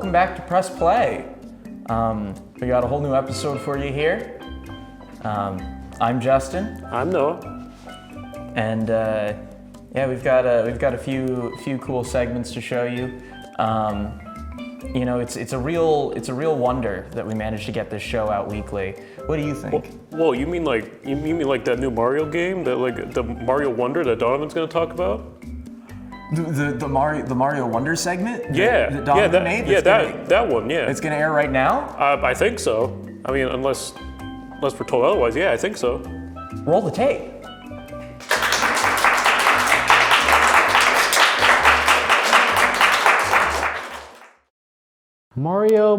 welcome back to Press Play. We got a whole new episode for you here. I'm Justin. I'm Noah. And yeah, we've got a few cool segments to show you. You know, it's a real wonder that we managed to get this show out weekly. What do you think? Whoa, you mean like that new Mario game, that like the Mario Wonder that Donovan's going to talk about? The Mario Wonder segment? Yeah, that made? That one, yeah. It's gonna air right now? I think so. I mean, unless we're told otherwise, yeah, I think so. Roll the tape. Mario.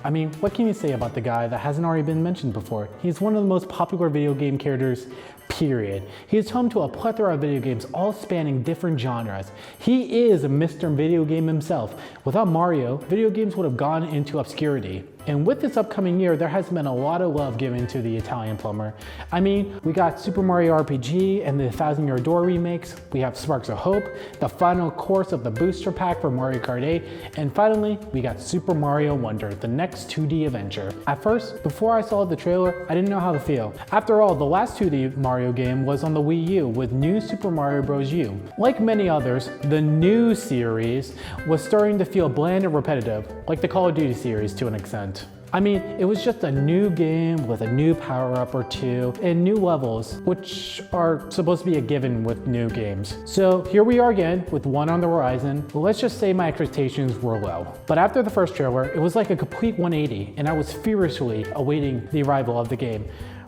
I mean, what can you say about the guy that hasn't already been mentioned before? He's one of the most popular video game characters, period. He is home to a plethora of video games, all spanning different genres. He is a Mr. Video Game himself. Without Mario, video games would have gone into obscurity. And with this upcoming year, there has been a lot of love given to the Italian plumber. I mean, we got Super Mario RPG and the 1000-Year Door remakes. We have Sparks of Hope, the final course of the booster pack for Mario Kart 8. And finally, we got Super Mario Wonder, the next 2D adventure. At first, before I saw the trailer, I didn't know how to feel. After all, the last 2D Mario game was on the Wii U with New Super Mario Bros. U. Like many others, the new series was starting to feel bland and repetitive, like the Call of Duty series to an extent. I mean, it was just a new game with a new power-up or two and new levels, which are supposed to be a given with new games. So here we are again with one on the horizon. Let's just say my expectations were low. But after the first trailer, it was like a complete 180, and I was furiously awaiting the arrival of the game.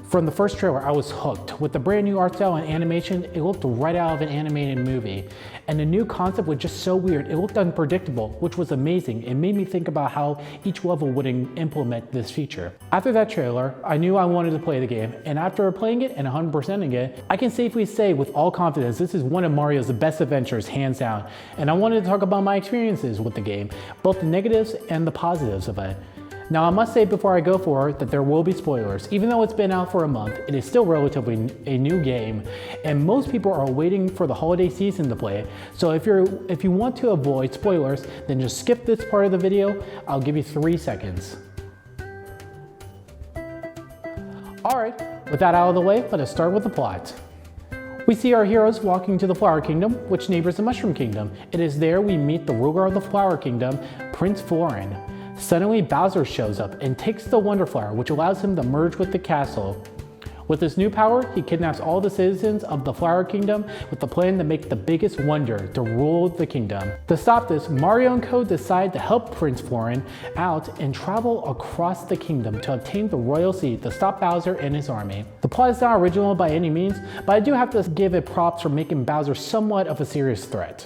From the first trailer, I was hooked. With the brand new art style and animation, it looked right out of an animated movie. And the new concept was just so weird. It looked unpredictable, which was amazing. It made me think about how each level would implement this feature. After that trailer, I knew I wanted to play the game. And after playing it and 100%ing it, I can safely say with all confidence, this is one of Mario's best adventures, hands down. And I wanted to talk about my experiences with the game, both the negatives and the positives of it. Now, I must say before I go forward that there will be spoilers. Even though it's been out for a month, it is still relatively a new game, and most people are waiting for the holiday season to play it. So if you want to avoid spoilers, then just skip this part of the video. I'll give you 3 seconds. Alright, with that out of the way, let us start with the plot. We see our heroes walking to the Flower Kingdom, which neighbors the Mushroom Kingdom. It is there we meet the ruler of the Flower Kingdom, Prince Florin. Suddenly, Bowser shows up and takes the Wonder Flower, which allows him to merge with the castle. With his new power, he kidnaps all the citizens of the Flower Kingdom with the plan to make the biggest wonder to rule the kingdom. To stop this, Mario and Co decide to help Prince Florin out and travel across the kingdom to obtain the royal seed to stop Bowser and his army. The plot is not original by any means, but I do have to give it props for making Bowser somewhat of a serious threat.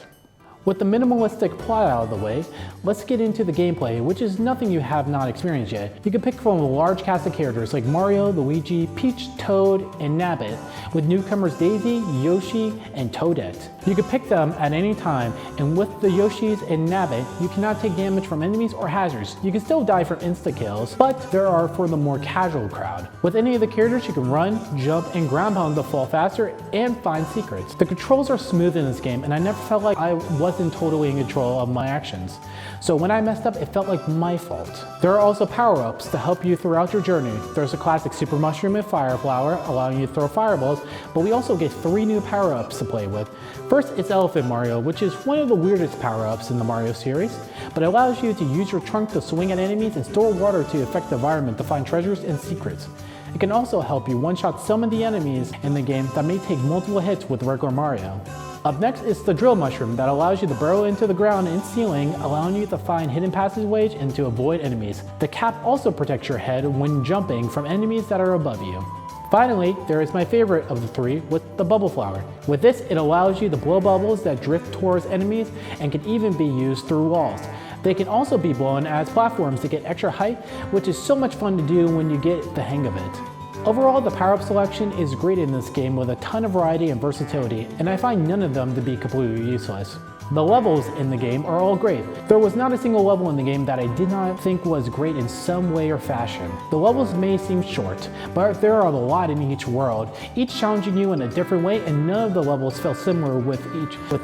With the minimalistic plot out of the way, let's get into the gameplay, which is nothing you have not experienced yet. You can pick from a large cast of characters like Mario, Luigi, Peach, Toad, and Nabbit, with newcomers Daisy, Yoshi, and Toadette. You can pick them at any time, and with the Yoshis and Nabbit, you cannot take damage from enemies or hazards. You can still die from insta-kills, but there are for the more casual crowd. With any of the characters, you can run, jump, and ground pound to fall faster and find secrets. The controls are smooth in this game, and I never felt like I wasn't totally in control of my actions. So when I messed up, it felt like my fault. There are also power-ups to help you throughout your journey. There's a classic Super Mushroom and Fire Flower, allowing you to throw fireballs, but we also get 3 new power-ups to play with. First, it's Elephant Mario, which is one of the weirdest power-ups in the Mario series, but it allows you to use your trunk to swing at enemies and store water to affect the environment to find treasures and secrets. It can also help you one-shot some of the enemies in the game that may take multiple hits with regular Mario. Up next is the Drill Mushroom that allows you to burrow into the ground and ceiling, allowing you to find hidden passageways and to avoid enemies. The cap also protects your head when jumping from enemies that are above you. Finally, there is my favorite of the 3 with the Bubble Flower. With this, it allows you to blow bubbles that drift towards enemies and can even be used through walls. They can also be blown as platforms to get extra height, which is so much fun to do when you get the hang of it. Overall, the power-up selection is great in this game with a ton of variety and versatility, and I find none of them to be completely useless. The levels in the game are all great. There was not a single level in the game that I did not think was great in some way or fashion. The levels may seem short, but there are a lot in each world, each challenging you in a different way, and none of the levels feel similar with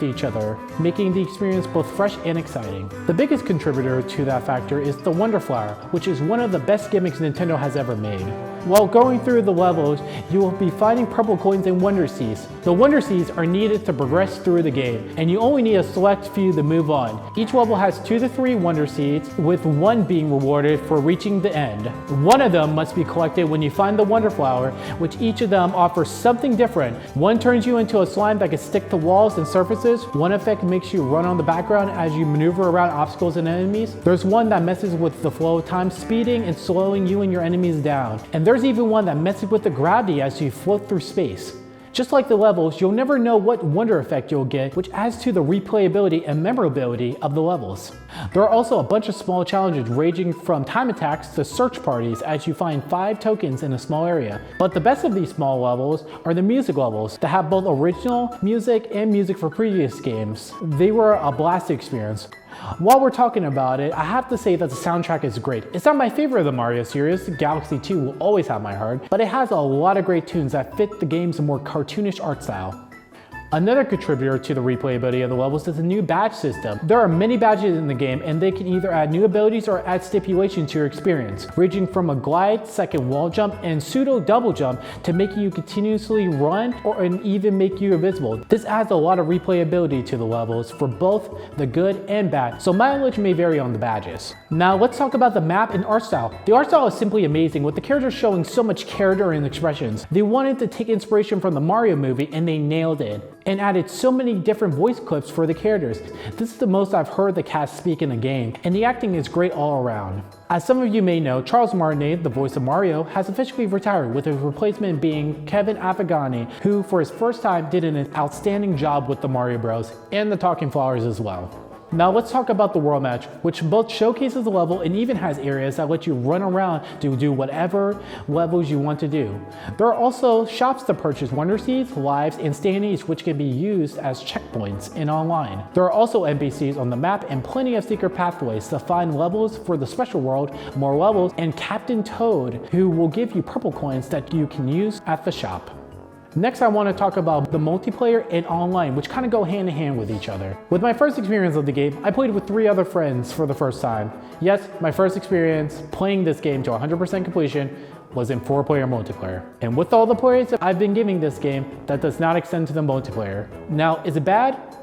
each other, making the experience both fresh and exciting. The biggest contributor to that factor is the Wonder Flower, which is one of the best gimmicks Nintendo has ever made. While going through the levels, you will be finding purple coins and Wonder Seeds. The Wonder Seeds are needed to progress through the game, and you only need a select few to move on. Each level has 2 to 3 Wonder Seeds, with 1 being rewarded for reaching the end. One of them must be collected when you find the Wonder Flower, which each of them offers something different. One turns you into a slime that can stick to walls and surfaces. One effect makes you run on the background as you maneuver around obstacles and enemies. There's one that messes with the flow of time, speeding and slowing you and your enemies down. And there's even one that messes with the gravity as you float through space. Just like the levels, you'll never know what wonder effect you'll get, which adds to the replayability and memorability of the levels. There are also a bunch of small challenges ranging from time attacks to search parties as you find 5 tokens in a small area. But the best of these small levels are the music levels that have both original music and music for previous games. They were a blast to experience. While we're talking about it, I have to say that the soundtrack is great. It's not my favorite of the Mario series, Galaxy 2 will always have my heart, but it has a lot of great tunes that fit the game's more cartoonish art style. Another contributor to the replayability of the levels is the new badge system. There are many badges in the game, and they can either add new abilities or add stipulation to your experience, ranging from a glide, second wall jump, and pseudo double jump to making you continuously run or even make you invisible. This adds a lot of replayability to the levels for both the good and bad, so mileage may vary on the badges. Now let's talk about the map and art style. The art style is simply amazing, with the characters showing so much character and expressions. They wanted to take inspiration from the Mario movie, and they nailed it, and added so many different voice clips for the characters. This is the most I've heard the cast speak in a game, and the acting is great all around. As some of you may know, Charles Martinet, the voice of Mario, has officially retired, with his replacement being Kevin Afghani, who for his first time did an outstanding job with the Mario Bros. And the Talking Flowers as well. Now let's talk about the World Match, which both showcases the level and even has areas that let you run around to do whatever levels you want to do. There are also shops to purchase Wonder Seeds, Lives, and standees, which can be used as checkpoints in online. There are also NPCs on the map and plenty of secret pathways to find levels for the special world, more levels, and Captain Toad, who will give you purple coins that you can use at the shop. Next, I want to talk about the multiplayer and online, which kind of go hand in hand with each other. With my first experience of the game, I played with 3 other friends for the first time. Yes, my first experience playing this game to 100% completion was in 4-player multiplayer. And with all the players that I've been giving this game, that does not extend to the multiplayer. Now, is it bad?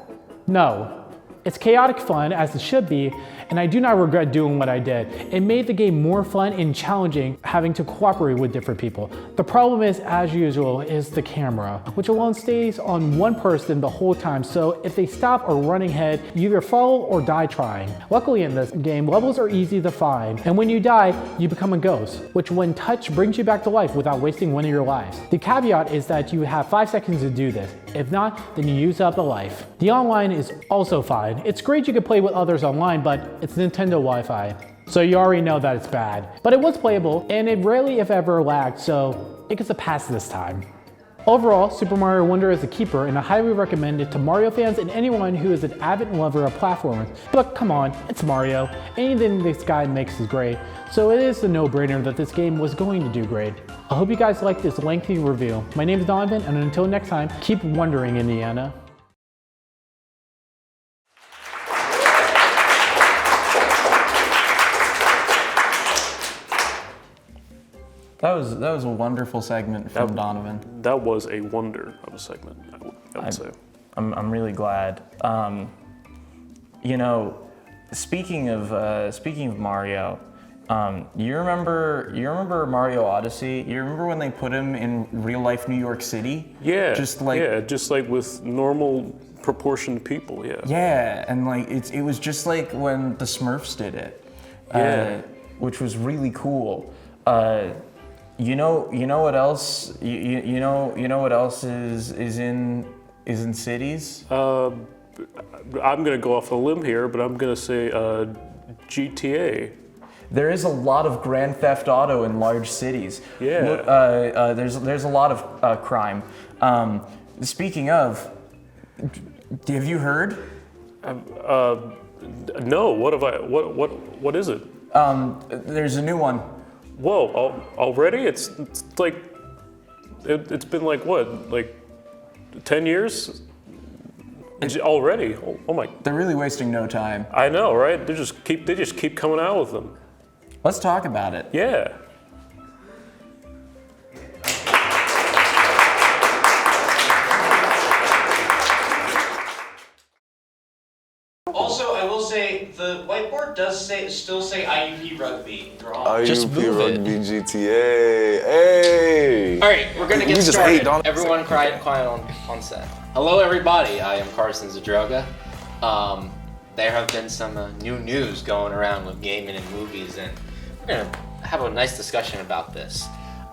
No. It's chaotic fun, as it should be, and I do not regret doing what I did. It made the game more fun and challenging, having to cooperate with different people. The problem is, as usual, is the camera, which alone stays on one person the whole time, so if they stop or running ahead, you either follow or die trying. Luckily in this game, levels are easy to find, and when you die, you become a ghost, which when touched brings you back to life without wasting one of your lives. The caveat is that you have 5 seconds to do this. If not, then you use up a life. The online is also fine. It's great you can play with others online, but it's Nintendo Wi-Fi, so you already know that it's bad. But it was playable, and it rarely if ever lagged, so it gets a pass this time. Overall, Super Mario Wonder is a keeper, and I highly recommend it to Mario fans and anyone who is an avid lover of platformers. But come on, it's Mario. Anything this guy makes is great, so it is a no-brainer that this game was going to do great. I hope you guys liked this lengthy review. My name is Donovan, and until next time, keep wondering, Indiana. That was a wonderful segment from Donovan. That was a wonder of a segment, I would say. I'm really glad. You know, speaking of Mario, you remember Mario Odyssey? You remember when they put him in real life New York City? Yeah. Just like with normal proportioned people. Yeah. Yeah, and like it was just like when the Smurfs did it. Yeah. Which was really cool. You know what else? You know what else is in cities? I'm gonna go off a limb here, but I'm gonna say GTA. There is a lot of Grand Theft Auto in large cities. Yeah. There's a lot of crime. Speaking of, have you heard? No. What have I? What is it? There's a new one. Whoa! Already? It's like it's been like what? Like 10 years? Already? Oh my! They're really wasting no time. I know, right? They just keep coming out with them. Let's talk about it. Yeah. Also, I will say the whiteboard does still say IUP rugby. You're all Just move it. Rugby GTA. Hey! All right, we're gonna We get just started. hate Donald. Everyone quiet on set. Hello, everybody. I am Carson Zadroga. There have been some new news going around with gaming and movies, and we're gonna have a nice discussion about this.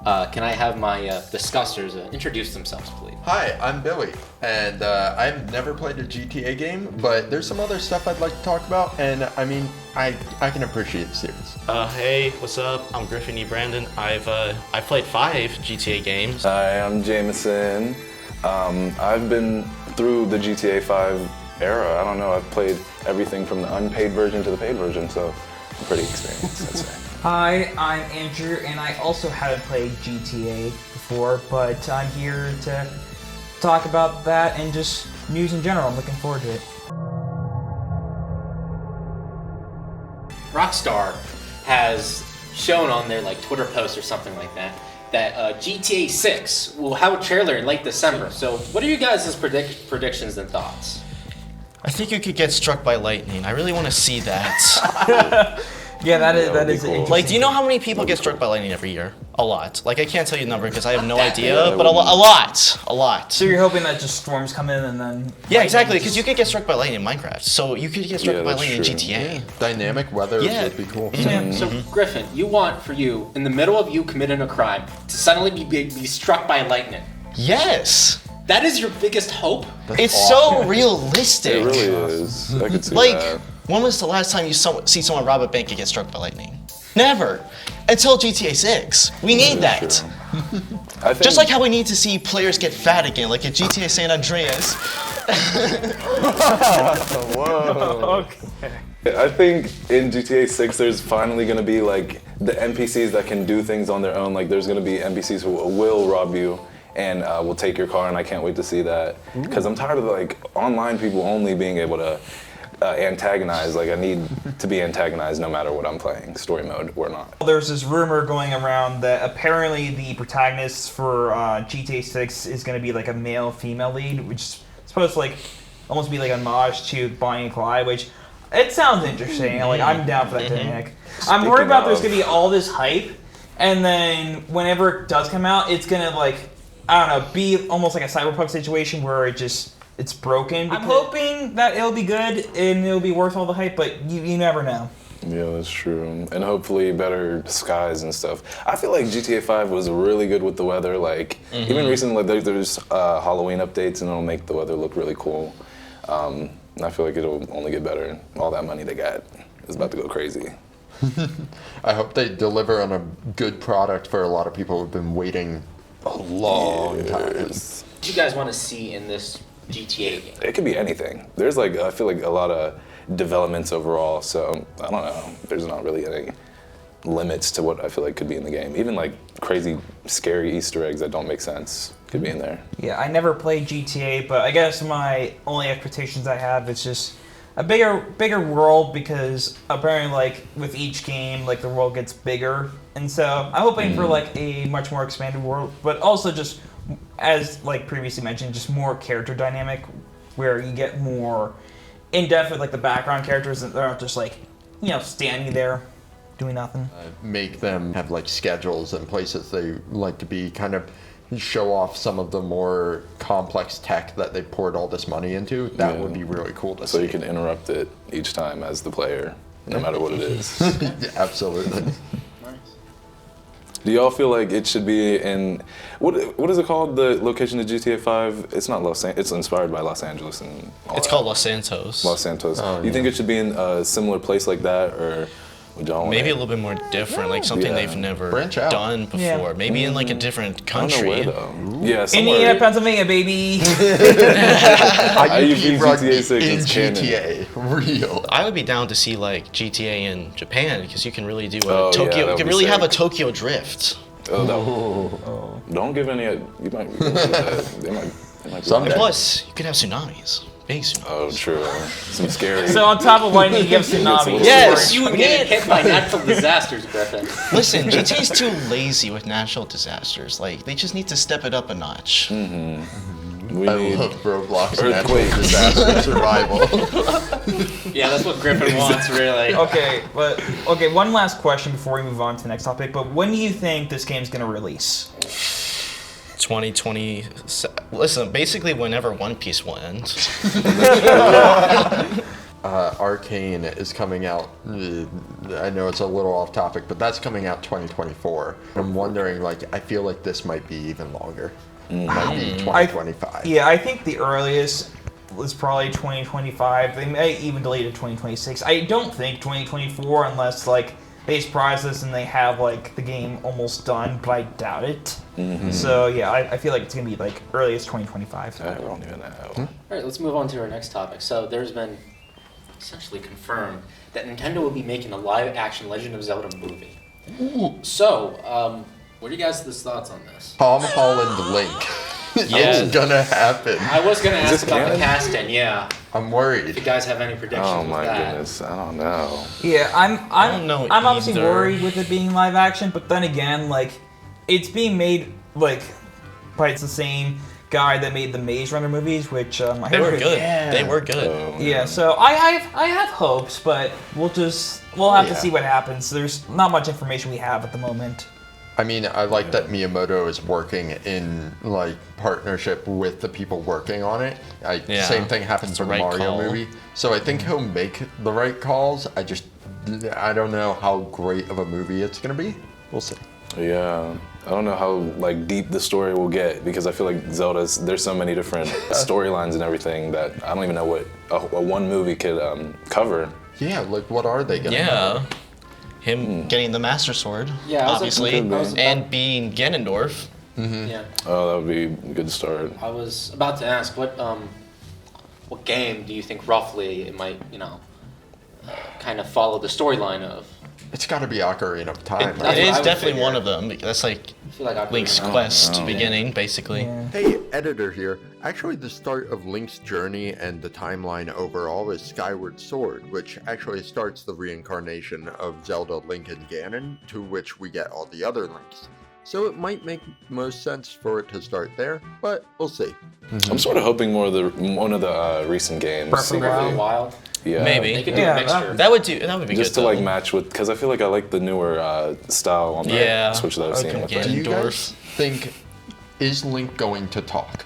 Can I have my discussers introduce themselves, please? Hi, I'm Billy, and I've never played a GTA game, but there's some other stuff I'd like to talk about, and I mean, I can appreciate the series. Hey, what's up? I'm Griffin E. Brandon. I've played 5 GTA games. Hi, I'm Jameson. I've been through the GTA 5 era. I don't know, I've played everything from the unpaid version to the paid version, so I'm pretty experienced, I'd say. Hi, I'm Andrew, and I also haven't played GTA before, but I'm here to talk about that and just news in general. I'm looking forward to it. Rockstar has shown on their Twitter post or something like that GTA 6 will have a trailer in late December. So, what are you guys' predictions and thoughts? I think you could get struck by lightning. I really want to see that. Yeah, that would be is cool. interesting. Like, do you know how many people get struck by lightning every year? A lot. Like, I can't tell you a number because I have no that idea, bad. but a lot. So you're hoping that just storms come in and then... Yeah, exactly, because you could get struck by lightning in Minecraft. So you could get struck Yeah, by that's lightning in true. GTA. Dynamic weather Yeah. would be cool. So, Griffin, you want for you, in the middle of you committing a crime, to suddenly be struck by lightning. Yes. That is your biggest hope? It's so realistic. It really is. I could see Like, that. when was the last time you see someone rob a bank and get struck by lightning? Never. Until GTA 6. We need that. True. I think, Just like how we need to see players get fat again, like at GTA San Andreas. Whoa. I think in GTA 6 there's finally going to be like the NPCs that can do things on their own. Like there's going to be NPCs who will rob you and will take your car, and I can't wait to see that. Because I'm tired of like online people only being able to antagonize. Like I need to be antagonized no matter what I'm playing, story mode or not. There's this rumor going around that apparently the protagonist for GTA 6 is going to be like a male-female lead, which is supposed to like almost be like a homage to Bonnie and Clyde, which it sounds interesting. Like I'm down for that dynamic. I'm worried about there's going to be all this hype, and then whenever it does come out, it's going to like, I don't know, be almost like a cyberpunk situation where it's broken. I'm hoping that it'll be good and it'll be worth all the hype, but you never know. Yeah, that's true. And hopefully better skies and stuff. I feel like GTA 5 was really good with the weather. Like, even recently, like, there's Halloween updates and it'll make the weather look really cool. And I feel like it'll only get better. All that money they got is about to go crazy. I hope they deliver on a good product for a lot of people who've been waiting a long time. Yes. What do you guys want to see in this GTA game? It could be anything. There's like, I feel like a lot of developments overall, so I don't know. There's not really any limits to what I feel like could be in the game. Even like crazy, scary Easter eggs that don't make sense could be in there. Yeah, I never played GTA, but I guess my only expectations I have is just a bigger world, because apparently like with each game, like the world gets bigger, and so I'm hoping for like a much more expanded world, but also just, as like previously mentioned, just more character dynamic, where you get more in depth with like the background characters, and they're not just like, you know, standing there doing nothing. Make them have like schedules and places they like to be, kind of show off some of the more complex tech that they poured all this money into. That would be really cool to see. So you can interrupt it each time as the player, no matter what it is. Yeah, absolutely. Do y'all feel like it should be in, what is it called, the location of GTA 5? It's not it's inspired by Los Angeles and all It's that. called Los Santos. Los Santos. Oh, You think it should be in a similar place like that, or Would y'all Maybe a wanna- little bit more different, like something Yeah. they've never Branch out. done before. Yeah. Maybe in like a different I don't know country. where though. Yeah, somewhere. Indiana, Pennsylvania, baby. IUP rugby GTA 6 in is canon. GTA. Real. I would be down to see like GTA in Japan because you can really do a Oh, yeah, Tokyo. that You can would be really have a sick. Tokyo drift. Don't give any. You might. They might. Be Someday. And plus, you could have tsunamis. Big tsunamis. Oh, true. Some scary. So on top of lightning, you have tsunamis. Yes, You would get hit by natural disasters, Griffin. Listen, GTA's too lazy with natural disasters. Like, they just need to step it up a notch. we I need. love Roblox natural Earthquake. disaster survival. Yeah, that's what Griffin wants, really. Okay, one last question before we move on to the next topic. But when do you think this game's gonna release? 2020. Listen, basically, whenever One Piece will end. Arcane is coming out. I know it's a little off topic, but that's coming out 2024. I'm wondering, like, I feel like this might be even longer. Might be 2025. Yeah, I think the earliest was probably 2025. They may even delay to 2026. I don't think 2024 unless like they surprise us and they have like the game almost done, but I doubt it. So yeah, I feel like it's gonna be like earliest 2025. I don't even know. All right, let's move on to our next topic. So there's been essentially confirmed that Nintendo will be making a live-action Legend of Zelda movie. So, what are you guys' thoughts on this? Tom Holland Link. Yeah. It's gonna happen. I was gonna Is ask this about canon? the casting. Yeah, I'm if worried. you guys have any predictions Oh with my that. goodness, I don't know. Yeah, I don't know I'm obviously either. worried with it being live action, but then again, like it's being made like by the same guy that made the Maze Runner movies, which I They heard were good. Yeah. They were good. Yeah, so I have hopes, but we'll have to see what happens. There's not much information we have at the moment. I mean, I like that Miyamoto is working in like partnership with the people working on it. Yeah, Same thing happened it's to the the right Mario call. movie. So I think he'll make the right calls. I don't know how great of a movie it's gonna be. We'll see. Yeah, I don't know how like deep the story will get because I feel like Zelda's. There's so many different storylines and everything that I don't even know what a one movie could cover. Yeah, like what are they gonna? Yeah. Him getting the Master Sword, Yeah, I was obviously, I was about- and being Ganondorf. Yeah, Oh, that would be a good start. I was about to ask what game do you think roughly it might kind of follow the storyline of? It's got to be Ocarina of Time. That's right? It what I is would definitely figure. one of them. That's like I feel like Link's Ocarina- quest beginning, basically. Yeah. Hey, editor here. Actually, the start of Link's journey and the timeline overall is Skyward Sword, which actually starts the reincarnation of Zelda, Link, and Ganon, to which we get all the other Links. So it might make most sense for it to start there, but we'll see. I'm sort of hoping more of one of the recent games. Breath of the Breath of Wild. the Wild. Yeah. Maybe. They could do Yeah, a mixture. That would be Just good. to like though. match with, because I feel like I like the newer style on the Yeah. Switch that I've seen. With Ganondorf. Do it. you guys think, is Link going to talk?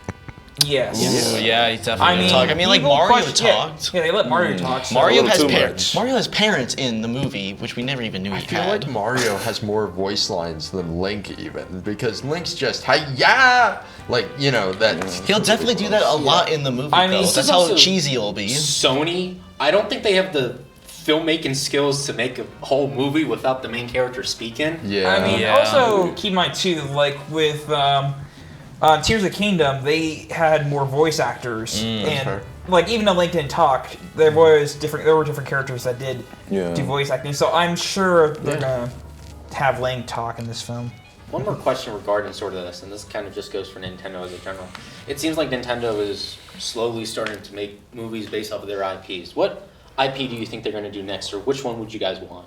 Yes. Ooh, yeah, he's definitely gonna talk. I mean, like people Mario question- yeah, talked. Yeah, they let Mario talk. So. Mario little has too parents. much. Mario has parents in the movie, which we never even knew I he feel had. like Mario has more voice lines than Link even, because Link's just hi-ya! Like, you know, that... He'll definitely do that a lot in the movie. I mean, though. this That's is how also- cheesy it'll be. Sony, I don't think they have the filmmaking skills to make a whole movie without the main character speaking. Yeah. I mean, Yeah. also keep in mind too, like with Tears of the Kingdom, they had more voice actors, and fair. like even though Link didn't talk, there were different characters that did Yeah. do voice acting. So I'm sure they're gonna have Link talk in this film. One more question regarding sort of this, and this kind of just goes for Nintendo as a general. It seems like Nintendo is slowly starting to make movies based off of their IPs. What IP do you think they're going to do next, or which one would you guys want?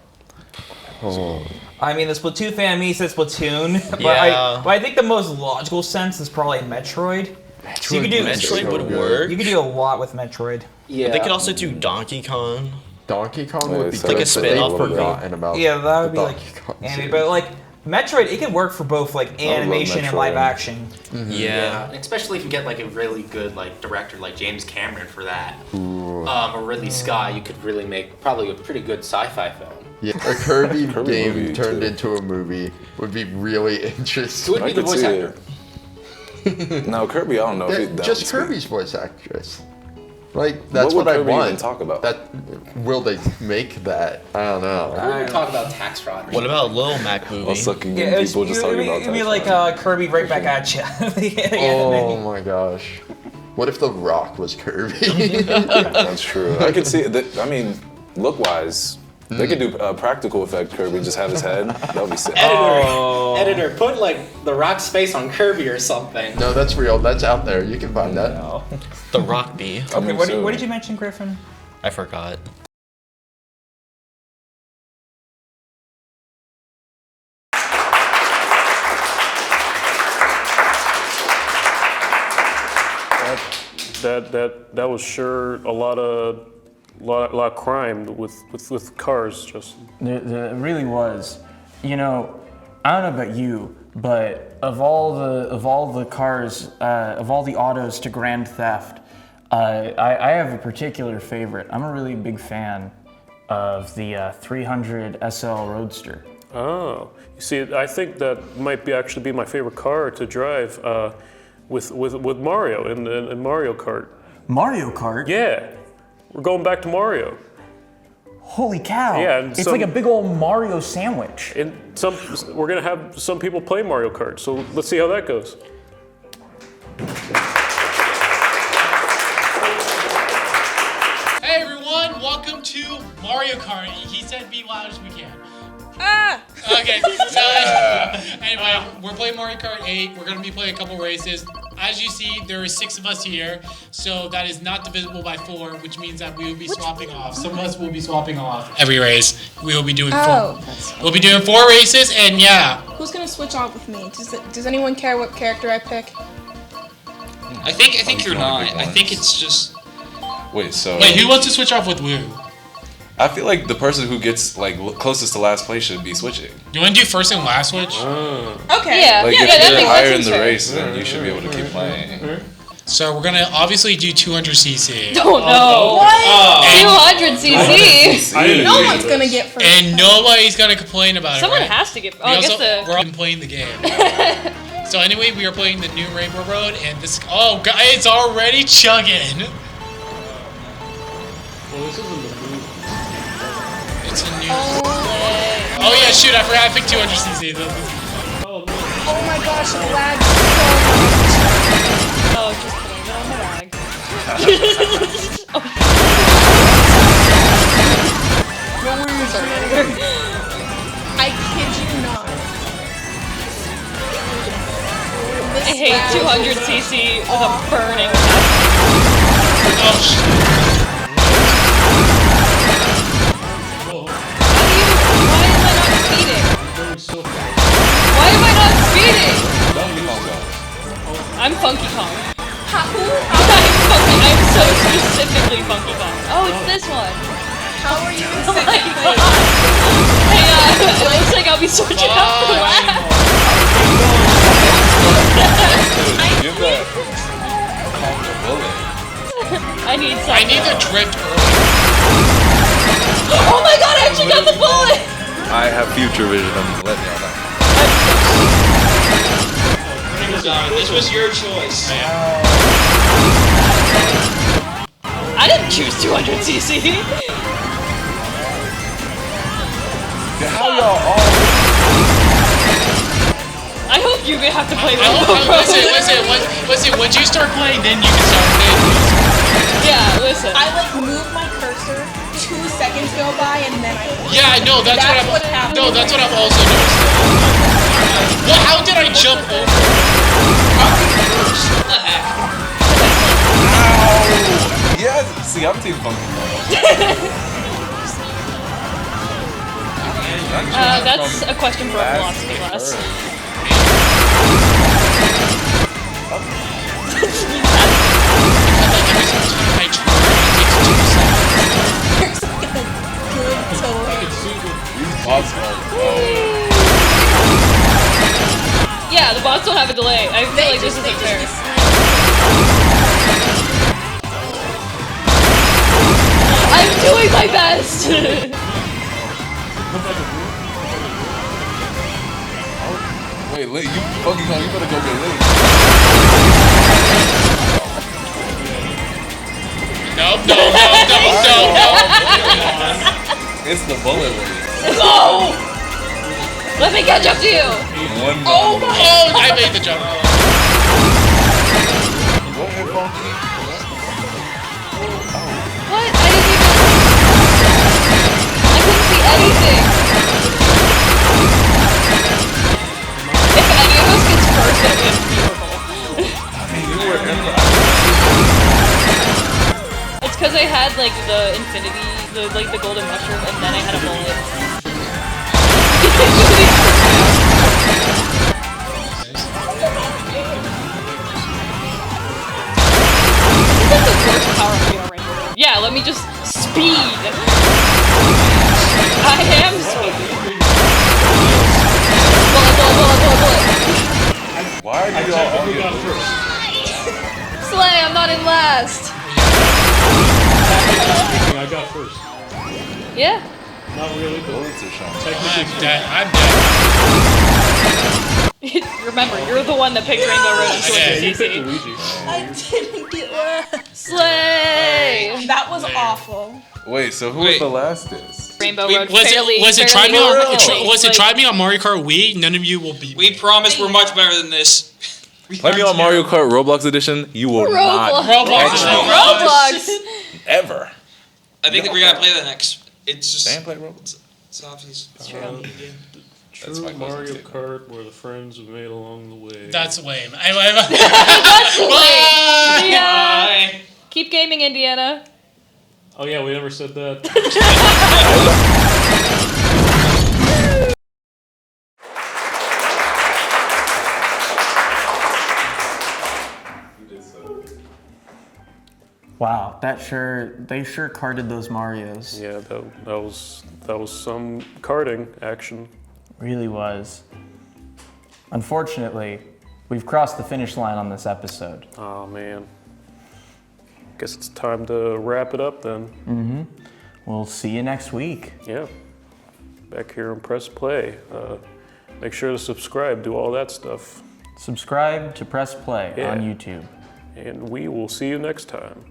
I mean, the Splatoon fan of me says Splatoon, but, Yeah. but I think the most logical sense is probably Metroid. So you could do Metroid would good. work. You could do a lot with Metroid. Yeah. They could also do Donkey Kong. Donkey Kong Yeah, would be it's good, like a but spin-off they've movie. forgotten about Yeah, that would the be like Donkey Kong anime, series. but like Metroid, it could work for both like animation and Metroid. live action. Yeah. And especially if you get like a really good like director like James Cameron for that, or Ridley Scott, you could really make probably a pretty good sci-fi film. Yeah, a Kirby, Kirby game movie, turned too. into a movie would be really Who interesting. would be I the could voice see actor? it. No, Kirby, I don't know. If that Just would Kirby's voice actress. Like, that's What what, would I Kirby want. even talk about? Will they make that? I don't know. We're gonna talk about tax fraud. What about Lil Mac movie? Well, sucking Yeah, people just talking about it'd be tax like fraud. Kirby right back at you. Oh my gosh. What if The Rock was Kirby? That's true. I could see that. I mean, look-wise, they could do a practical effect Kirby, just have his head. That would be sick. Editor, put like the Rock's face on Kirby or something. No, that's real. That's out there. You can find that. No. The Rock B. Okay, what did you mention, Griffin? I forgot. That was sure a lot of crime with cars. Just There really was. You know, I don't know about you, but of all the cars, of all the autos to grand theft, I have a particular favorite. I'm a really big fan of the 300 SL Roadster. oh, you see, I think that might actually be my favorite car to drive with Mario in Mario Kart. Mario Kart? Yeah, we're going back to Mario. Holy cow! Yeah, and it's some- like a big old Mario sandwich. And we're gonna have some people play Mario Kart, so let's see how that goes. Hey everyone, welcome to Mario Kart. He said be loud as we can. Ah! Okay, so anyway, we're playing Mario Kart 8. We're going to be playing a couple races. As you see, there are 6 of us here, so that is not divisible by 4, which means that we will be swapping off. Some of us will be swapping off every race. We will be doing 4. We'll be doing 4 races, and yeah. Who's gonna switch off with me? Does anyone care what character I pick? I think you're not. I think it's just. Wait, so Wait, who wants to switch off with Woo? I feel like the person who gets like closest to last place should be switching. You want to do first and last switch? Okay. Yeah. Like yeah, if that you're makes higher in sense. the race, then you should be able to keep playing. So we're gonna obviously do 200cc. Oh no! What? 200cc. No one's gonna get first. And nobody's gonna complain about Someone it. Right? has to get. We Oh, I guess also, we're all playing the game. So anyway, we are playing the new Rainbow Road, and this. Oh, God, it's already chugging. Well, this isn't the movie. It's a new. Oh yeah, shoot! I forgot I picked 200cc. Oh my gosh, it lagged so much. Oh, just blame it on the lag. I kid you not. I hate 200cc with a burning. Why am I not speeding? I'm Funky Kong. I'm so specifically Funky Kong. Oh, it's this one. How are you in second place? Hey, it looks like I'll be switching up for last. Give that Kong the bullet. I need something. I need the drift early. Oh my god, I actually got the bullet! I have future vision. I'm letting y'all know. This was your choice. I didn't choose 200cc. How y'all all? I hope you have to play Rainbow Road. Listen. Once you start playing, then you can start playing. Yeah, listen. I like move my cursor, 2 seconds go by, and then I. Yeah, no, that's what happened. No, that's what I've also noticed. Well, how did I jump over? What the heck? Ow! Yeah, see, I'm team Funky Kong. That's a question for a philosophy class. Yeah, the bots don't have a delay. I feel like this isn't fair. I'm doing my best! Wait, Link, you Funky Kong, you better go get Link. No. It's the bullet wave. No! Let me catch up to you! One Oh, I made the jump. What? I couldn't see anything. If any of us gets first, it'll be beautiful. It's because I had like the infinity, the golden mushroom, and then I had a bullet. This is like the worst power up we are right now. Yeah, let me just speed. I am speed. Bullet. Why are you all on your first? Slay, I'm not in last. I got first. Yeah. Not really. Bullets are shining. I'm dead. Remember, you're the one that picked Rainbow Road on You picked CC. Luigi. I didn't get last. Slay! That was awful. Wait, so who was the lastest? Rainbow Wait, Road was it try me on try me on Mario Kart Wii? None of you will beat me. We promise we're much better than this. Play me on Mario Kart Roblox Edition. You will not Roblox. ever. I think that we're gonna play that next. It's just. Damn, play Roblox. It's obvious. True Mario Kart where the friends we made along the way. That's lame. That's lame. Yeah. Keep gaming, Indiana. Oh yeah, we never said that. Wow, they sure carded those Marios. Yeah, that was some karting action. Really was. Unfortunately, we've crossed the finish line on this episode. Oh man. Guess it's time to wrap it up then. Mm-hmm. We'll see you next week. Yeah. Back here and press play. Make sure to subscribe, do all that stuff. Subscribe to Press Play on YouTube. And we will see you next time.